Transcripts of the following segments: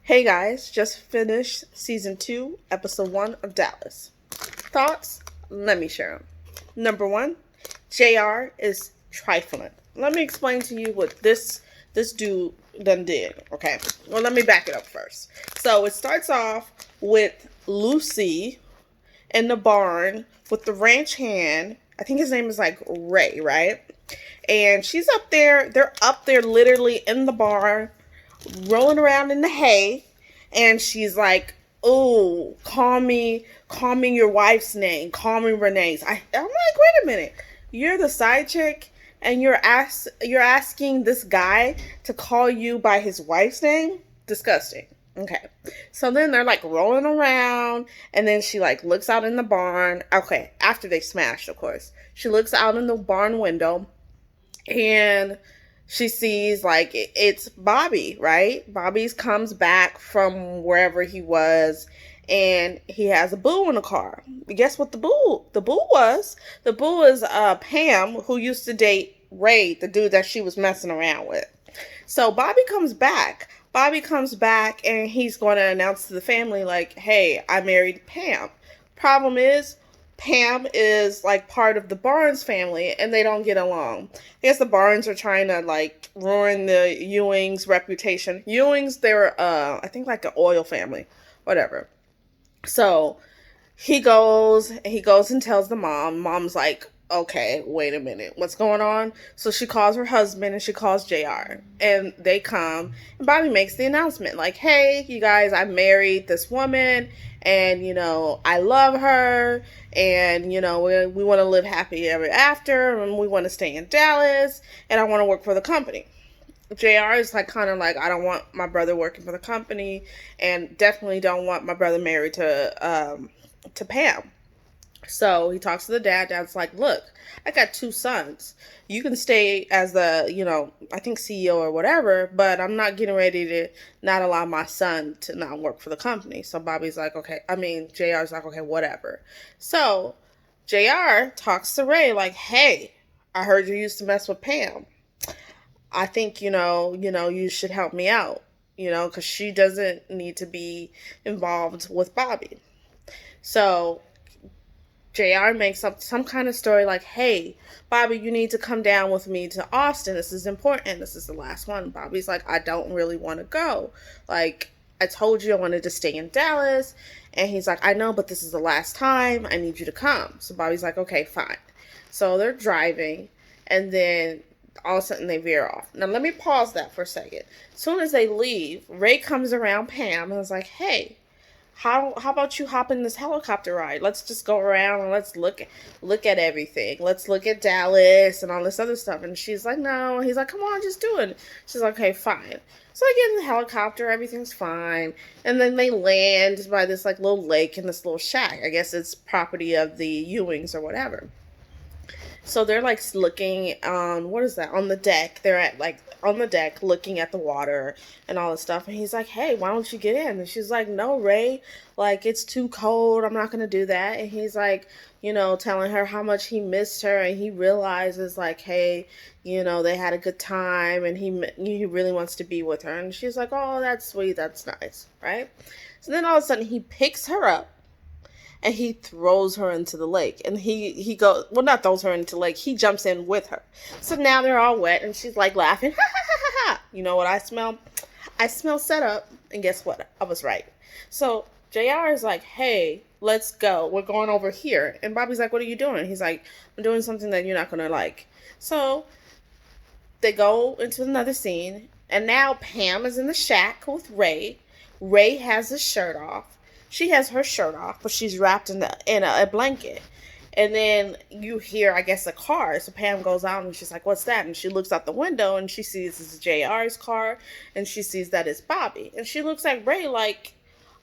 Hey guys, just finished season 2, episode 1 of Dallas. Thoughts? Let me share them. Number 1, JR is trifling. Let me explain to you what this dude done did. Okay. Well, let me back it up first. So it starts off with Lucy in the barn with the ranch hand. I think his name is like Ray, right? And she's up there. They're up there literally in the barn rolling around in the hay, and she's like, "Oh, call me your wife's name, call me Renee's." I'm like, wait a minute, you're the side chick, and you're asking this guy to call you by his wife's name? Disgusting. Okay, so then they're like rolling around, and then she like looks out in the barn. Okay, after they smashed, of course, she looks out in the barn window, and she sees like it's Bobby, right? Bobby's comes back from wherever he was, and he has a boo in the car. Guess what the boo was? The boo is Pam, who used to date Ray, the dude that she was messing around with. So Bobby comes back and he's going to announce to the family like, "Hey, I married Pam." Problem is, Pam is like part of the Barnes family and they don't get along. I guess the Barnes are trying to like ruin the Ewings' reputation. Ewings, they're I think like an oil family, whatever. So he goes and tells the mom. Mom's like, "Okay, wait a minute, what's going on?" So she calls her husband and she calls JR, and they come, and Bobby makes the announcement like, "Hey, you guys, I married this woman, and I love her, and we want to live happy ever after, and we want to stay in Dallas, and I want to work for the company." JR is like kind of like, "I don't want my brother working for the company, and definitely don't want my brother married to Pam." So he talks to the dad. Dad's like, "Look, I got two sons. You can stay as the, I think CEO or whatever, but I'm not getting ready to not allow my son to not work for the company." So Bobby's like, okay. JR's like, "Okay, whatever." So JR talks to Ray like, "Hey, I heard you used to mess with Pam. I think, you should help me out, because she doesn't need to be involved with Bobby." So JR makes up some kind of story like, "Hey, Bobby, you need to come down with me to Austin. This is important. This is the last one." Bobby's like, "I don't really want to go. Like, I told you I wanted to stay in Dallas." And he's like, "I know, but this is the last time. I need you to come." So Bobby's like, "Okay, fine." So they're driving, and then all of a sudden they veer off. Now, let me pause that for a second. As soon as they leave, Ray comes around Pam and is like, "Hey, how about you hop in this helicopter ride? Let's just go around and let's look at everything. Let's look at Dallas and all this other stuff." And she's like, "No." He's like, "Come on, just do it." She's like, "Okay, fine." So I get in the helicopter, everything's fine, and then they land by this like little lake in this little shack. I guess it's property of the Ewings or whatever. So they're like looking on, what is that, on the deck. They're at like on the deck looking at the water and all this stuff. And he's like, "Hey, why don't you get in?" And she's like, "No, Ray, like it's too cold. I'm not going to do that." And he's like, telling her how much he missed her. And he realizes like, hey, they had a good time, and he really wants to be with her. And she's like, "Oh, that's sweet. That's nice." Right. So then all of a sudden he picks her up and he throws her into the lake. And he goes, well, not throws her into the lake, he jumps in with her. So now they're all wet, and she's like laughing, ha ha ha ha ha. You know what I smell? I smell setup. And guess what? I was right. So JR is like, "Hey, let's go. We're going over here." And Bobby's like, "What are you doing?" He's like, "I'm doing something that you're not going to like." So they go into another scene, and now Pam is in the shack with Ray. Ray has his shirt off. She has her shirt off, but she's wrapped in a blanket. And then you hear, I guess, a car. So Pam goes out and she's like, "What's that?" And she looks out the window and she sees it's JR's car, and she sees that it's Bobby. And she looks at Ray like,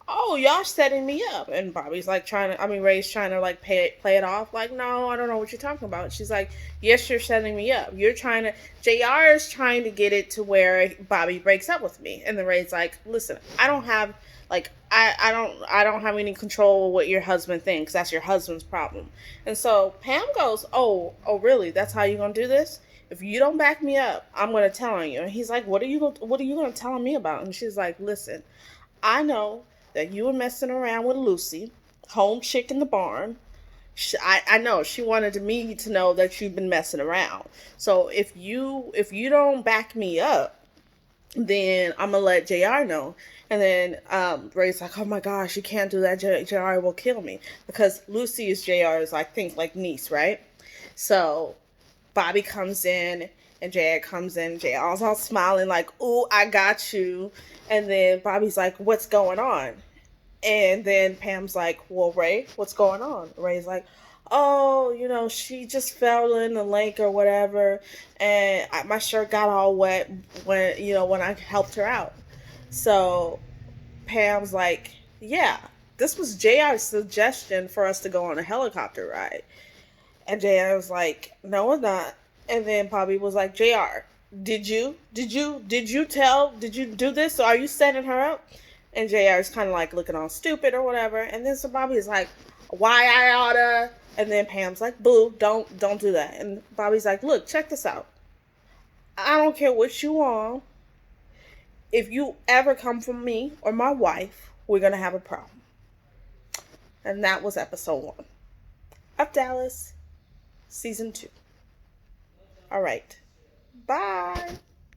"Oh, y'all setting me up." And Bobby's like Ray's trying to like play it off like, "No, I don't know what you're talking about." She's like, "Yes, you're setting me up. JR is trying to get it to where Bobby breaks up with me." And then Ray's like, "Listen, I don't have like I don't have any control of what your husband thinks. That's your husband's problem." And so Pam goes, "Oh, really? That's how you're gonna do this? If you don't back me up, I'm gonna tell on you." And he's like, what are you gonna tell me about?" And she's like, "Listen, I know that you were messing around with Lucy, home chick in the barn. I know she wanted me to know that you've been messing around. So if you don't back me up, then I'm gonna let JR know. And then Ray's like, oh my gosh, you can't do that. JR will kill me because Lucy is JR's, I think, like niece, right? So Bobby comes in and JR comes in. JR's all smiling like, ooh, I got you. And then Bobby's like, what's going on? And then Pam's like, well, Ray, what's going on? Ray's like, oh, she just fell in the lake or whatever. And my shirt got all wet when I helped her out. So Pam's like, yeah, this was JR's suggestion for us to go on a helicopter ride. And JR was like, no, it's not. And then Bobby was like, JR, did you do this? Or are you setting her up? And JR is kind of like looking all stupid or whatever. And then so Bobby's like, why I oughta? And then Pam's like, boo, don't do that. And Bobby's like, look, check this out. I don't care what you want. If you ever come for me or my wife, we're going to have a problem. And that was episode 1 of Dallas, season 2. All right. Bye.